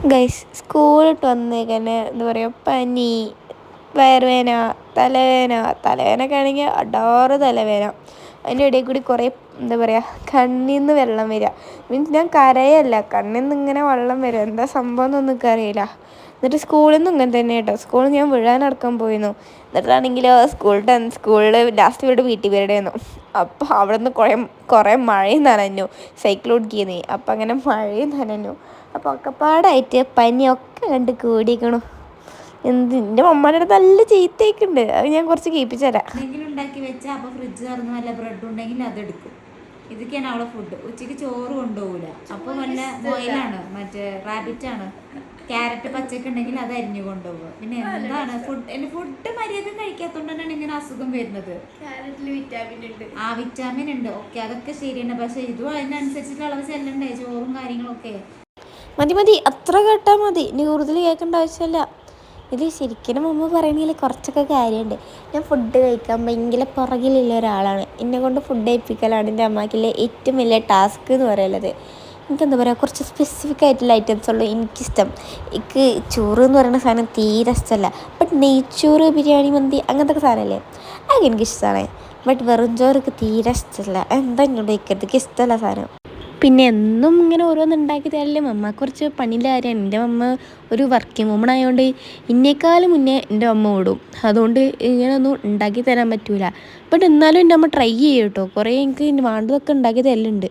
Guys സ്കൂളിട്ട് വന്നേക്കന്നെ എന്താ പറയുക, പനി, വയറുവേദന, തലവേദന. തലവേദനയൊക്കെ ആണെങ്കിൽ അടാറ് തലവേദന. അതിൻ്റെ ഇടയിൽ കൂടി കുറേ എന്താ പറയുക, കണ്ണിൽ നിന്ന് വെള്ളം വരിക. മീൻസ് ഞാൻ കരയല്ല, കണ്ണിൽ നിന്ന് ഇങ്ങനെ വെള്ളം വരും. എന്താ സംഭവം എന്നൊന്നും എനിക്കറിയില്ല. എന്നിട്ട് സ്കൂളിൽ നിന്നും ഇങ്ങനെ തന്നെ കേട്ടോ. സ്കൂളിൽ ഞാൻ വീഴാനടക്കം പോയിരുന്നു. എന്നിട്ടാണെങ്കിലോ സ്കൂളിൽ ലാസ്റ്റ് വീട് വീട്ടിൽ വരേണ്ടായിരുന്നു. അപ്പോൾ അവിടെ നിന്ന് കുറേ മഴയും നനഞ്ഞു, സൈക്കിൾ ഓടിക്കുന്നേ. അപ്പം അങ്ങനെ മഴയും നനഞ്ഞു. അപ്പോൾ ഒക്കെപ്പാടായിട്ട് പനിയൊക്കെ കണ്ട് കൂടിക്കണു. എൻ്റെ മമ്മയുടെ അടുത്ത് നല്ല ചീത്തയൊക്കെയുണ്ട്. അത് ഞാൻ കുറച്ച് കേൾപ്പിച്ചു തരാം. എന്തെങ്കിലും ഉണ്ടാക്കി വെച്ചാൽ അപ്പോൾ ഫ്രിഡ്ജ് തുറന്ന് വല്ല ബ്രെഡ് ഉണ്ടെങ്കിൽ അതെടുക്കും. ഇതൊക്കെയാണ് അവളെ ഫുഡ്. ഉച്ചയ്ക്ക് ചോറ് കൊണ്ടുപോകില്ല. അപ്പോൾ വല്ല ബോയിലാണ്, മറ്റേ റാബിറ്റാണ്. ക്യാരറ്റ് പച്ചക്ക് ഉണ്ടെങ്കിൽ അത് അരിഞ്ഞു കൊണ്ടുപോകുക. പിന്നെ എന്താണ് ഫുഡ് മര്യാദ കഴിക്കാത്തതുകൊണ്ടാണ് ഇങ്ങനെ അസുഖം വരുന്നത്. വിറ്റാമിൻ ഉണ്ട്. ഓക്കെ, അതൊക്കെ ശരിയാണ്. പക്ഷെ ഇതും അതിനനുസരിച്ചിട്ടുള്ള അളവ് ചെല്ലണ്ടേ, ചോറും കാര്യങ്ങളൊക്കെ. മതി അത്ര കേട്ടാൽ മതി, ഇനി കൂടുതൽ കേൾക്കേണ്ട ആവശ്യമില്ല. ഇത് ശരിക്കും അമ്മ പറയണമെങ്കിൽ കുറച്ചൊക്കെ കാര്യമുണ്ട്. ഞാൻ ഫുഡ് കഴിക്കാൻ ഭയങ്കര പുറകിലുള്ള ഒരാളാണ്. എന്നെ കൊണ്ട് ഫുഡ് കഴിപ്പിക്കലാണ് എൻ്റെ അമ്മയ്ക്കുള്ള ഏറ്റവും വലിയ ടാസ്ക് എന്ന് പറയുന്നത്. എനിക്കെന്താ പറയുക, കുറച്ച് സ്പെസിഫിക് ആയിട്ടുള്ള ഐറ്റംസ് ഉള്ളൂ എനിക്കിഷ്ടം. എനിക്ക് ചോറ് എന്ന് പറയുന്ന സാധനം തീരെ ഇഷ്ടമല്ല. ബട്ട് നെയ്ച്ചോറ്, ബിരിയാണി, മന്തി അങ്ങനത്തെ സാധനമല്ലേ, അതൊക്കെ എനിക്കിഷ്ടമാണ്. ബട്ട് വെറും ചോറൊക്കെ തീരെ ഇഷ്ടമല്ല. എന്താ ഇങ്ങോട്ട് വയ്ക്കരുത്, ഇഷ്ടമല്ല സാധനം. പിന്നെ എന്നും ഇങ്ങനെ ഓരോന്ന് ഉണ്ടാക്കി തരല്ലേ മമ്മ കുറച്ച് പണിയുടെ കാര്യമാണ്. എൻ്റെ അമ്മ ഒരു വർക്കിംഗ് വുമൺ ആയതുകൊണ്ട് ഇന്നേക്കാളും മുന്നേ എൻ്റെ അമ്മ ഓടും. അതുകൊണ്ട് ഇങ്ങനെയൊന്നും ഉണ്ടാക്കി തരാൻ പറ്റൂല. ബട്ട് എന്നാലും എൻ്റെ അമ്മ ട്രൈ ചെയ്യും കേട്ടോ. കുറേ എനിക്ക് വേണ്ടതൊക്കെ ഉണ്ടാക്കി തരലുണ്ട്.